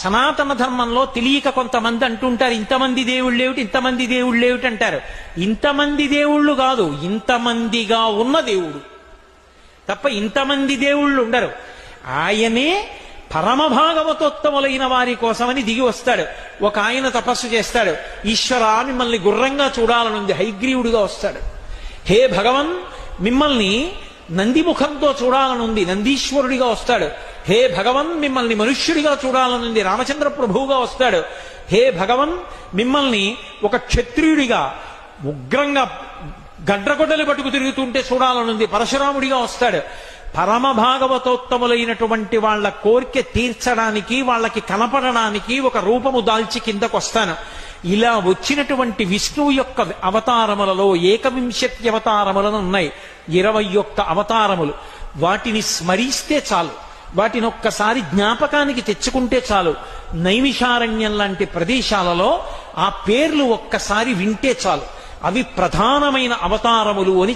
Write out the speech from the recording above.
సనాతన ధర్మంలో తెలియక కొంతమంది అంటుంటారు, ఇంతమంది దేవుళ్ళేమిటి, ఇంతమంది దేవుళ్ళేమిటి అంటారు. ఇంతమంది దేవుళ్ళు కాదు, ఇంతమందిగా ఉన్న దేవుడు తప్ప ఇంతమంది దేవుళ్ళు ఉండరు. ఆయనే పరమ భాగవతోత్తములైన వారి కోసమని దిగి వస్తాడు. ఒక ఆయన తపస్సు చేస్తాడు, ఈశ్వరా మిమ్మల్ని గుర్రంగా చూడాలనుంది, హైగ్రీవుడిగా వస్తాడు. హే భగవన్ మిమ్మల్ని నందిముఖంతో చూడాలనుంది, నందీశ్వరుడిగా వస్తాడు. హే భగవన్ మిమ్మల్ని మనుష్యుడిగా చూడాలనుంది, రామచంద్ర ప్రభువుగా వస్తాడు. హే భగవన్ మిమ్మల్ని ఒక క్షత్రియుడిగా ఉగ్రంగా గడ్రగొడ్డలు పట్టుకు తిరుగుతుంటే చూడాలనుంది, పరశురాముడిగా వస్తాడు. పరమ భాగవతోత్తములైనటువంటి వాళ్ళ కోరిక తీర్చడానికి, వాళ్ళకి కనపడడానికి ఒక రూపము దాల్చి కిందకు వస్తాను. ఇలా వచ్చినటువంటి విష్ణువు యొక్క అవతారములలో 21 అవతారములను ఉన్నాయి, 21 అవతారములు. వాటిని స్మరిస్తే చాలు, వాటిని ఒక్కసారి జ్ఞాపకానికి తెచ్చుకుంటే చాలు. నైమిషారణ్యం లాంటి ప్రదేశాలలో ఆ పేర్లు ఒక్కసారి వింటే చాలు, అవి ప్రధానమైన అవతారములు అని